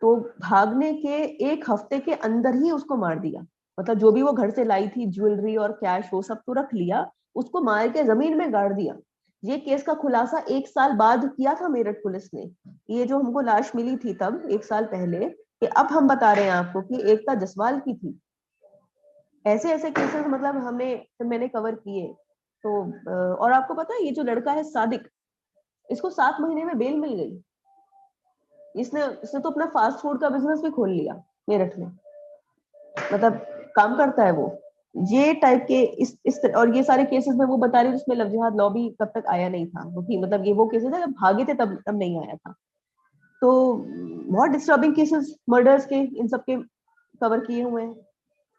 तो भागने के 1 हफ्ते के अंदर ही उसको मार दिया। मतलब जो भी वो घर से लाई थी, ज्वेलरी और कैश, वो सब तो रख लिया, उसको मार के जमीन में गाड़ दिया। ये केस का खुलासा 1 साल बाद किया था मेरठ पुलिस ने। ये जो हमको लाश मिली थी तब 1 साल पहले, कि अब हम बता रहे हैं आपको कि एकता जसवाल की थी। ऐसे ऐसे केसेस मतलब मैंने कवर किए। तो और आपको पता है ये जो लड़का है सादिक, इसको 7 महीने में बेल मिल गई। इसने तो अपना फास्ट फूड का बिजनेस भी खोल लिया मेरठ में, मतलब काम करता है वो। ये टाइप के और ये सारे केसेस में वो बता रही हूँ जिसमें लव जिहाद लॉ भी तब तक आया नहीं था, क्योंकि मतलब ये वो केसेस है जब भागे थे तब नहीं आया था। तो बहुत डिस्टर्बिंग केसेस मर्डर्स के इन सब के कवर किए हुए हैं।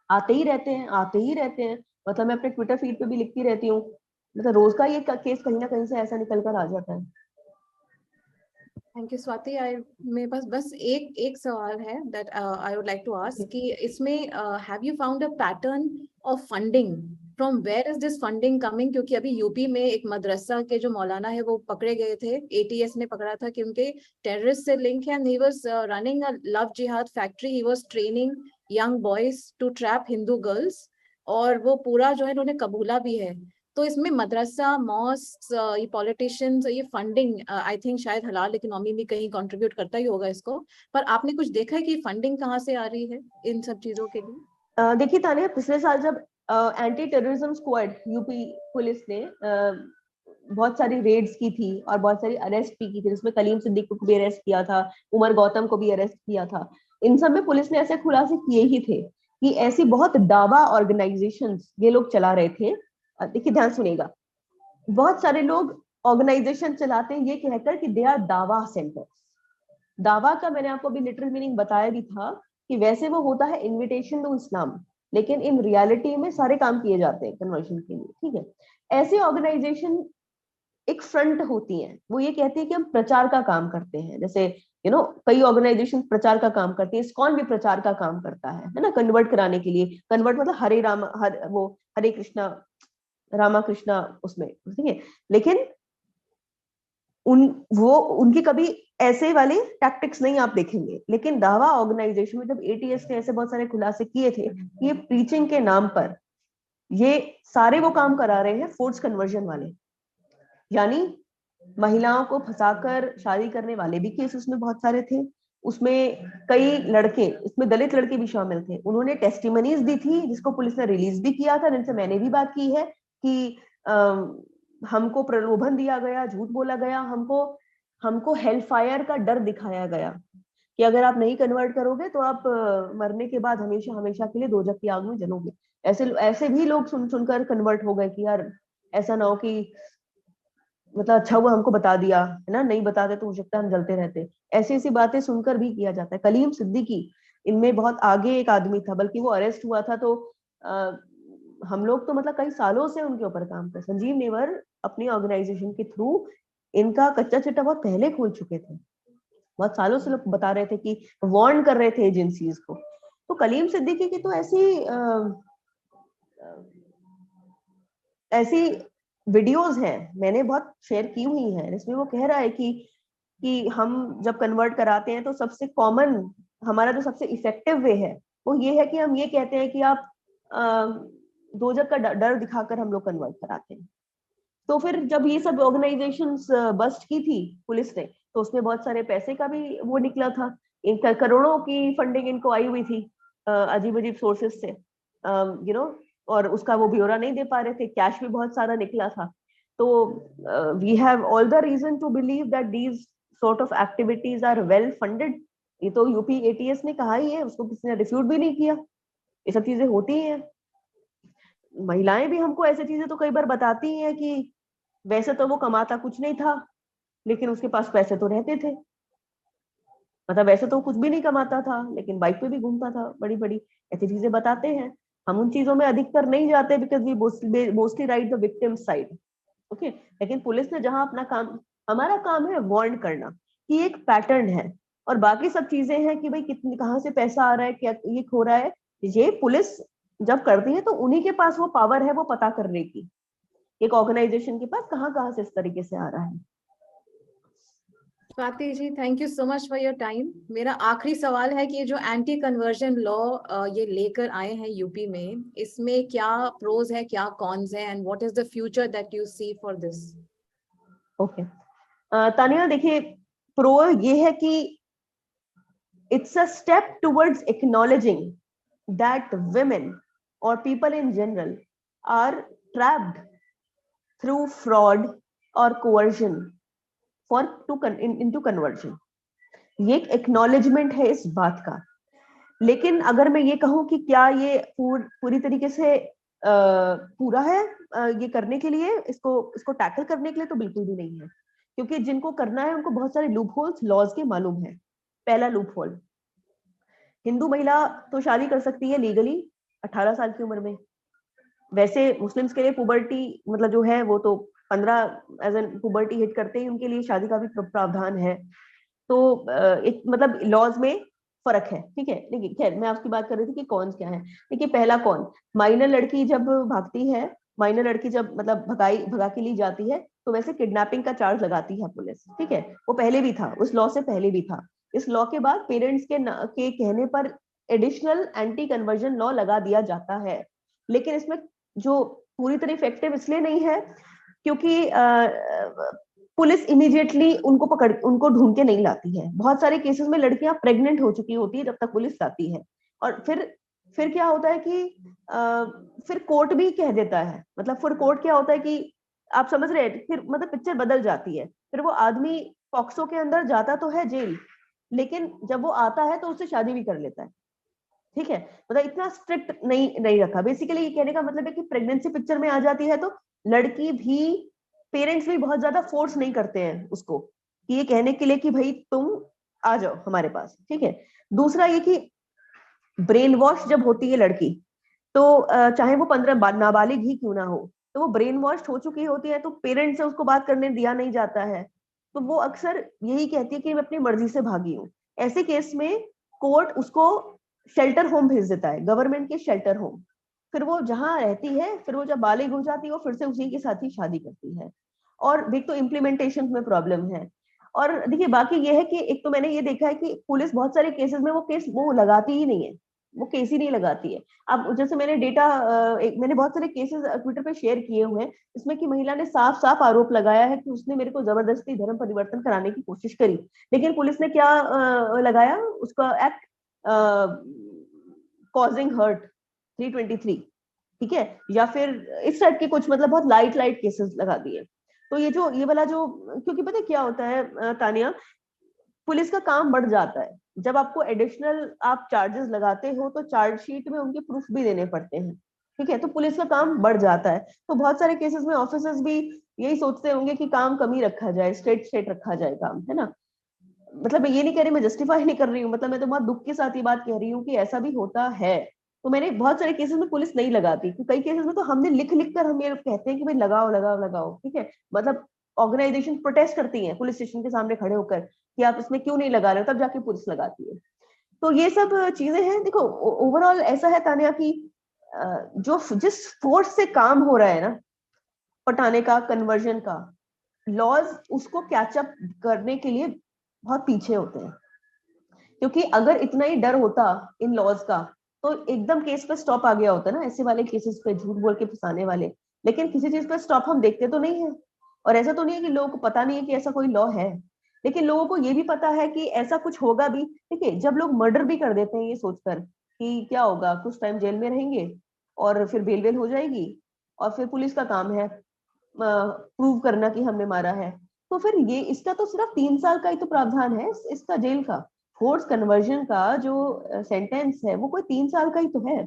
आते ही रहते हैं, आते ही रहते हैं। मतलब मैं अपने ट्विटर फीड पे भी लिखती रहती हूँ, मतलब रोज का ये केस कहीं ना कहीं से ऐसा निकल कर आ जाता है। Thank you Swati. मेरे पास बस एक सवाल है that I would like to ask कि इसमें have you found a pattern of funding from where is this funding coming? क्योंकि अभी यूपी में एक मदरसा के जो मौलाना है वो पकड़े गए थे, एटीएस ने पकड़ा था कि उनके टेररिस्ट से लिंक है, and he was running a love jihad factory, he was training young boys to trap Hindu girls, और वो पूरा जो है उन्होंने कबूला भी है। तो इसमें मदरसा, मॉस्क, ये पॉलिटिशियंस, ये फंडिंग आई थिंक शायद हलाल इकोनॉमी में कहीं कंट्रीब्यूट करता ही होगा इसको, पर आपने कुछ देखा है कि फंडिंग कहाँ से आ रही है इन सब चीजों के लिए? देखिए तानिया, पिछले साल जब anti terrorism squad UP police ने बहुत सारी रेड्स की थी और बहुत सारी अरेस्ट भी की थी, जिसमें कलीम सिद्दीकी को भी अरेस्ट किया था, उमर गौतम को भी अरेस्ट किया था, इन सब में पुलिस ने ऐसे खुलासे किए ही थे कि ऐसी बहुत दावा ऑर्गेनाइजेशंस ये लोग चला रहे थे। देखिए ध्यान सुनिएगा, बहुत सारे लोग ऑर्गेनाइजेशन चलाते हैं ये कहकर कि दे आर दावा सेंटर्स। दावा का मैंने आपको अभी लिटरल मीनिंग बताया भी था कि वैसे वो होता है इनविटेशन टू इस्लाम, लेकिन इन रियलिटी में सारे काम किए जाते हैं कन्वर्शन के लिए, ठीक है। ऐसी ऑर्गेनाइजेशन एक फ्रंट होती हैं, वो ये कहती है कि हम प्रचार का काम करते हैं, जैसे कई ऑर्गेनाइजेशन प्रचार का काम करती है, इस्कॉन भी प्रचार का काम करता है ना, कन्वर्ट कराने के लिए। कन्वर्ट मतलब हरे राम, वो हरे कृष्णा रामा कृष्णा उसमें, ठीक है। लेकिन उनकी कभी ऐसे वाले टैक्टिक्स नहीं आप देखेंगे। लेकिन दावा ऑर्गेनाइजेशन में जब एटीएस ने ऐसे बहुत सारे खुलासे किए थे, ये प्रीचिंग के नाम पर ये सारे वो काम करा रहे हैं फोर्स कन्वर्जन वाले, यानी महिलाओं को फंसाकर शादी करने वाले भी केस उसमें बहुत सारे थे। उसमें कई लड़के, इसमें दलित लड़के भी शामिल थे, उन्होंने टेस्टिमनीज दी थी जिसको पुलिस ने रिलीज भी किया था, जिनसे मैंने भी बात की है कि हमको प्रलोभन दिया गया, झूठ बोला गया, हमको हेल फायर का डर दिखाया गया कि अगर आप नहीं कन्वर्ट करोगे तो आप मरने के बाद हमेशा हमेशा के लिए दोजख की आग में जलोगे। ऐसे ऐसे भी लोग सुनकर कन्वर्ट हो गए कि यार ऐसा ना हो कि मतलब अच्छा हुआ हमको बता दिया, है ना, नहीं बताते तो हो सकता है हम जलते रहते। ऐसी ऐसी बातें सुनकर भी किया जाता है। कलीम सिद्दीकी इनमें बहुत आगे एक आदमी था, बल्कि वो अरेस्ट हुआ था तो हम लोग तो मतलब कई सालों से उनके ऊपर काम कर, संजीव नेवर अपनी ऑर्गेनाइजेशन के थ्रू इनका कच्चा चिट्टा बहुत पहले खोल चुके थे। बहुत सालों से लोग बता रहे थे कि वार्न कर रहे थे एजेंसीज को। तो कलीम सिद्दीकी की तो ऐसी वीडियोस हैं, मैंने बहुत शेयर की हुई हैं, इसमें वो कह रहा है कि हम जब कन्वर्ट कराते हैं तो सबसे कॉमन, हमारा जो सबसे इफेक्टिव वे है वो ये है कि हम ये कहते हैं कि आप दोजख का डर दिखाकर हम लोग कन्वर्ट कराते हैं। तो फिर जब ये सब ऑर्गेनाइजेशंस बस्ट की थी पुलिस ने, तो उसमें बहुत सारे पैसे का भी वो निकला था, इनका करोड़ों की फंडिंग इनको आई हुई थी अजीब अजीब सोर्सेस से, और उसका वो ब्यौरा नहीं दे पा रहे थे, कैश भी बहुत सारा निकला था। तो we have all the reason to believe that these sort of activities are well funded. ये तो यूपी एटीएस ने कहा ही है, उसको किसी ने रिफ्यूट भी नहीं किया। ये सब चीजें होती हैं। महिलाएं भी हमको ऐसी चीजें तो कई बार बताती हैं कि वैसे तो वो कमाता कुछ नहीं था, लेकिन उसके पास पैसे तो रहते थे। मतलब वैसे तो कुछ भी नहीं कमाता था, लेकिन बाइक पे भी घूमता था, बड़ी बड़ी ऐसी चीजें बताते हैं। हम उन चीजों में अधिकतर नहीं जाते because we mostly write the victim side, okay. लेकिन पुलिस ने जहां अपना काम, हमारा काम है वार्न करना कि एक पैटर्न है, और बाकी सब चीजें हैं कि भाई कितनी कहाँ से पैसा आ रहा है, क्या ये खो रहा है, ये पुलिस जब करती है तो उन्हीं के पास वो पावर है वो पता करने की, एक ऑर्गेनाइजेशन के पास कहाँ से इस तरीके से आ रहा है। Swati ji, thank you so much for your time. मेरा आखिरी सवाल है कि ये जो एंटी कन्वर्जन लॉ ये लेकर आए हैं यूपी में, इसमें क्या प्रोज है, क्या कॉन्स है, and what is the future that you see for this? Okay Tania, देखिए प्रो ये है कि it's a step towards acknowledging that women or people in general are trapped through fraud or coercion into conversion। ये एक एक्नॉलेजमेंट है इस बात का। लेकिन अगर मैं ये कहूं कि क्या ये पूरी तरीके से पूरा है ये करने के लिए, इसको टैकल करने के लिए, तो बिल्कुल भी नहीं है। क्योंकि जिनको करना है उनको बहुत सारे लूप होल्स लॉज के मालूम है। पहला लूप होल, हिंदू महिला तो शादी कर सकती है लीगली 18 साल की उम्र में। वैसे मुस्लिम्स के लिए पुबर्टी मतलब जो है वो तो 15 एज एन पुबर्टी हिट करते ही उनके लिए शादी का भी प्रावधान है। तो एक मतलब लॉज में फर्क है, ठीक है। देखिए खैर मैं आपकी बात कर रही थी कि कौन क्या है। देखिए पहला कौन, माइनर लड़की जब भागती है, माइनर लड़की जब मतलब भगा के ली जाती है, तो वैसे किडनैपिंग का चार्ज लगाती है पुलिस, ठीक है। वो पहले भी था, उस लॉ से पहले भी था। इस लॉ के बाद पेरेंट्स के कहने पर एडिशनल एंटी कन्वर्जन लॉ लगा दिया जाता है। लेकिन इसमें जो पूरी तरह इफेक्टिव इसलिए नहीं है क्योंकि पुलिस इमीडिएटली उनको ढूंढ के नहीं लाती है। बहुत सारे केसेस में लड़कियां प्रेग्नेंट हो चुकी होती है जब तक पुलिस आती है, और फिर क्या होता है कि फिर कोर्ट भी कह देता है, मतलब फिर कोर्ट क्या होता है कि आप समझ रहे हैं, फिर मतलब पिक्चर बदल जाती है। फिर वो आदमी पॉक्सो के अंदर जाता तो है जेल, लेकिन जब वो आता है तो उससे शादी भी कर लेता है, ठीक है। मतलब इतना स्ट्रिक्ट नहीं रखा। बेसिकली ये कहने का मतलब है कि प्रेगनेंसी पिक्चर में आ जाती है तो लड़की भी, पेरेंट्स भी बहुत ज्यादा फोर्स नहीं करते हैं उसको कि ये कहने के लिए कि भाई तुम आ जाओ हमारे पास, ठीक है। दूसरा ये कि ब्रेन वॉश जब होती है लड़की, तो चाहे वो 15 नाबालिग ही क्यों ना हो, तो वो ब्रेन वॉश हो चुकी होती है, तो पेरेंट्स से उसको बात करने दिया नहीं जाता है। तो वो अक्सर यही कहती है कि मैं अपनी मर्जी से भागी हूँ। ऐसे केस में कोर्ट उसको शेल्टर होम भेज देता है, गवर्नमेंट के शेल्टर होम। फिर वो जहां रहती है, फिर वो जब बालिग हो जाती है वो फिर से उसी के साथ ही शादी करती है। और देख तो इम्प्लीमेंटेशन में प्रॉब्लम है। और देखिए बाकी ये है कि एक तो मैंने ये देखा है कि पुलिस बहुत सारे केसेस में वो केस वो लगाती ही नहीं है, वो केस ही नहीं लगाती है। अब जैसे मैंने मैंने बहुत सारे केसेस ट्विटर पे शेयर किए हुए हैं, इसमें कि महिला ने साफ साफ आरोप लगाया है कि उसने मेरे को जबरदस्ती धर्म परिवर्तन कराने की कोशिश करी। लेकिन पुलिस ने क्या लगाया उसका एक्ट, कॉजिंग हर्ट 323, ठीक है। या फिर इस टाइप के कुछ मतलब बहुत लाइट लाइट केसेस लगा दिए। तो ये वाला जो, क्योंकि पता है क्या होता है तानिया, पुलिस का काम बढ़ जाता है जब आपको एडिशनल आप चार्जेस लगाते हो, तो चार्जशीट में उनके प्रूफ भी देने पड़ते हैं, ठीक है। तो पुलिस का काम बढ़ जाता है। तो बहुत सारे केसेस में ऑफिसर्स भी यही सोचते होंगे कि काम कम ही रखा जाए, स्ट्रेट रखा जाए काम, है ना। मतलब मैं ये नहीं कह रही, मैं जस्टिफाई नहीं कर रही हूँ, मतलब मैं तो बहुत दुख के साथ ये बात कह रही हूँ कि ऐसा भी होता है। तो मैंने बहुत सारे केसेस में पुलिस नहीं लगाती, कई केसेस में तो हमने लिख लिख कर हम ये कहते हैं कि भाई लगाओ लगाओ लगाओ, ठीक है। मतलब ऑर्गेनाइजेशन प्रोटेस्ट करती हैं पुलिस स्टेशन के सामने खड़े होकर कि आप इसमें क्यों नहीं लगा रहे हो, तब जाके पुलिस लगाती है। तो ये सब चीजें हैं। देखो ओवरऑल ऐसा है तानिया कि जो जिस फोर्स से काम हो रहा है ना, पटाने का, कन्वर्जन का, लॉज उसको कैचअप करने के लिए बहुत पीछे होते हैं। क्योंकि अगर इतना ही डर होता इन लॉज का, तो एकदम केस पे स्टॉप आ गया होता ना, ऐसे वाले केसेस पे झूठ बोल के फंसाने वाले। लेकिन किसी चीज पे स्टॉप हम देखते तो नहीं है। और ऐसा तो नहीं है कि लोगों को पता नहीं है कि ऐसा कोई लॉ है, लेकिन लोगों को ये भी पता है कि ऐसा कुछ होगा भी। देखिए जब लोग मर्डर भी कर देते हैं ये सोचकर कि क्या होगा, कुछ टाइम जेल में रहेंगे और फिर बेल वेल हो जाएगी, और फिर पुलिस का काम है प्रूव करना कि हमने मारा है, तो फिर ये इसका तो सिर्फ 3 साल का ही तो प्रावधान है इसका जेल का। फोर्स कन्वर्जन का जो सेंटेंस है वो कोई 3 साल का ही तो है।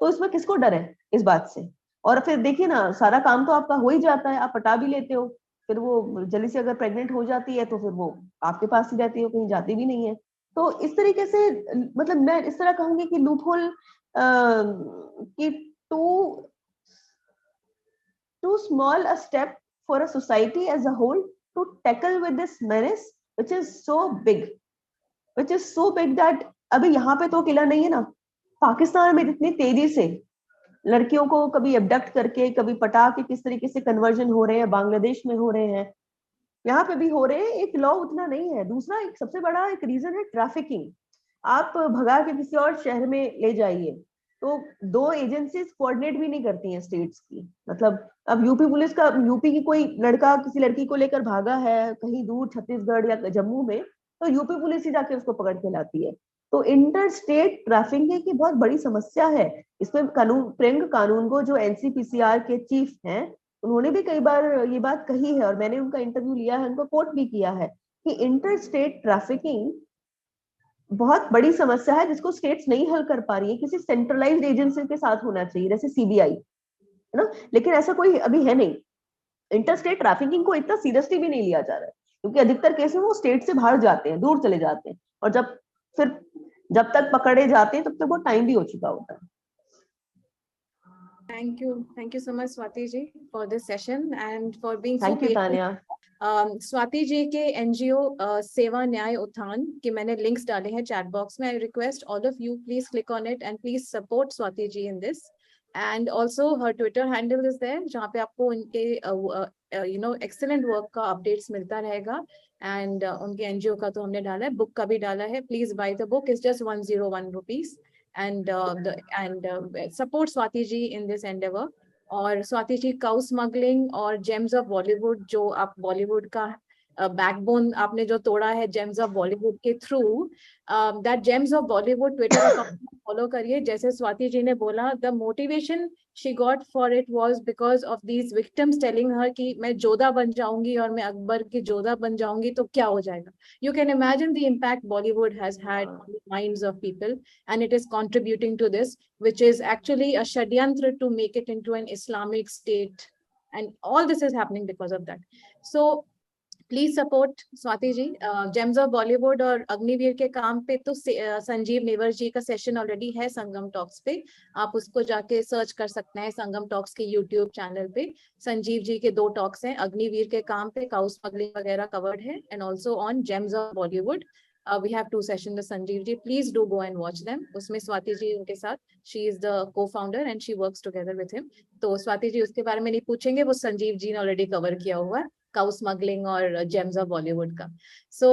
तो इसमें किसको डर है इस बात से। और फिर देखिए ना, सारा काम तो आपका हो ही जाता है, आप पटा भी लेते हो, फिर वो जल्दी से अगर प्रेग्नेंट हो जाती है तो फिर वो आपके पास ही रहती है, कहीं जाती भी नहीं है। तो इस तरीके से मतलब मैं इस तरह कहूंगी कि लूप होल कि to too small a step for a society as a whole to tackle with this menace which is so big, which is so big that अभी यहाँ पे तो अकेला नहीं है ना, पाकिस्तान में इतनी तेजी से लड़कियों को कभी अबडक्ट करके कभी पटा के किस तरीके से कन्वर्जन हो रहे हैं, बांग्लादेश में हो रहे हैं, यहाँ पे भी हो रहे हैं। एक लॉ उतना नहीं है। दूसरा एक सबसे बड़ा एक रीजन है ट्रैफिकिंग। आप भगा के किसी और शहर में ले जाइए तो दो एजेंसीज कोऑर्डिनेट भी नहीं करती हैं स्टेट्स की। मतलब अब यूपी पुलिस का, यूपी की कोई लड़का किसी लड़की को लेकर भागा है कहीं दूर छत्तीसगढ़ या जम्मू में, तो यूपी पुलिस ही जाके उसको पकड़ के लाती है। तो इंटर स्टेट ट्रैफिकिंग की बहुत बड़ी समस्या है। इसमें प्रियंक कानूनगो जो एनसीपीसीआर के चीफ हैं, उन्होंने भी कई बार ये बात कही है और मैंने उनका इंटरव्यू लिया है, उनको कोट भी किया है कि इंटर स्टेट ट्रैफिकिंग बहुत बड़ी समस्या है जिसको स्टेट्स नहीं हल कर पा रही है। किसी सेंट्रलाइज्ड एजेंसी के साथ होना चाहिए जैसे सीबीआई, है ना, लेकिन ऐसा कोई अभी है नहीं। इंटर स्टेट ट्रैफिकिंग को इतना सीरियसली भी नहीं लिया जा रहा है क्योंकि अधिकतर केस में वो स्टेट से बाहर जाते हैं, दूर चले जाते हैं, और जब तक पकड़े जाते हैं तब तक वो टाइम भी हो चुका होता है। Thank you so much, Swati ji, for this session and for being so Thank you, patient. Tanya. Swati ji के एनजीओ सेवा न्याय उत्थान के मैंने लिंक्स डाले हैं चैट बॉक्स में. I request all of you please click on it and please support Swati ji in this. And also her Twitter handle is there जहाँ पे आपको उनके एक्सेलेंट वर्क का अपडेट्स मिलता रहेगा. एंड उनके एनजीओ का तो हमने डाला है, बुक का भी डाला है. Please by the book, is just 101 rupees. And support Swati ji in this endeavor. और स्वाति जी काउ स्मगलिंग और जेम्स ऑफ बॉलीवुड, जो आप बॉलीवुड का बैकबोन आपने जो तोड़ा है जेम्स ऑफ बॉलीवुड के through, that James of Bollywood Twitter account follow करिए. जैसे स्वाति जी ने बोला, the motivation she got for it was because of these victims telling her कि मैं जोधा बन जाऊंगी और मैं अकबर की जोधा बन जाऊंगी तो क्या हो जाएगा. You can imagine the impact Bollywood has had on the minds of people and it is contributing to this, which is actually a shadyantra to make it into an Islamic state. And all this is happening because of that. So please support Swati ji. Gems of Bollywood और अग्निवीर के काम पे तो संजीव नेवर जी का सेशन ऑलरेडी है संगम टॉक्स पे. आप उसको जाके सर्च कर सकते हैं संगम टॉक्स के यूट्यूब चैनल पे. संजीव जी के 2 टॉक्स हैं, अग्निवीर के काम पे काउ स्मगलिंग वगैरह कवर्ड है, and also on James of Bollywood. We have 2 sessions with Sanjeev ji. Please do go and watch them. उसमें स्वाति जी उनके साथ, she is the co-founder and she works together with him. तो स्वाति जी उसके बारे में नहीं पूछेंगे, वो संजीव जी ने ऑलरेडी कवर किया हुआ है काउ स्मगलिंग और जेम्स ऑफ बॉलीवुड का. So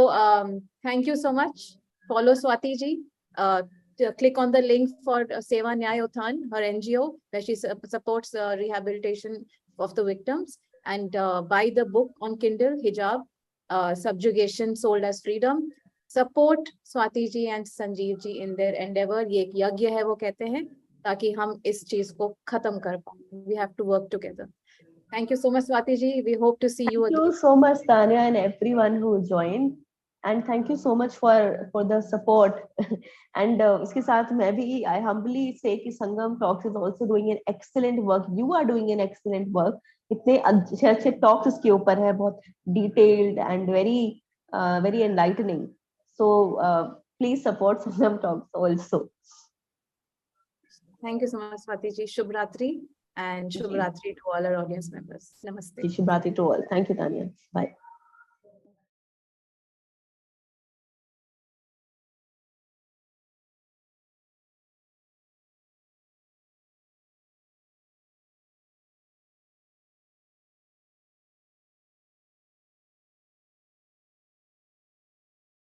thank you so much. Follow Swati ji. Click on the link for Seva Nyay Uthan, her NGO, where she supports rehabilitation of the victims. And buy the book on Kindle, Hijab, Subjugation Sold as Freedom. Support Swati ji and Sanjeev ji in their endeavour. ये एक यज्ञ है वो कहते हैं, ताकि हम इस चीज को खत्म कर पाए. We have to work together. Thank you so much Swati ji. We hope to see you again. Thank you so much, Tanya, and everyone who joined. And thank you so much for the support. And इसके साथ मैं भी I humbly say कि संगम Talks is also doing an excellent work. You are doing an excellent work. इतने अच्छे talks इसके ऊपर है, बहुत detailed and very enlightening. So please support Sangam Talks also. Thank you so much, Swati ji. Shubh Ratri and Shubh Ratri to all our audience members. Namaste. Shubh Ratri to all. Thank you, Tanya. Bye.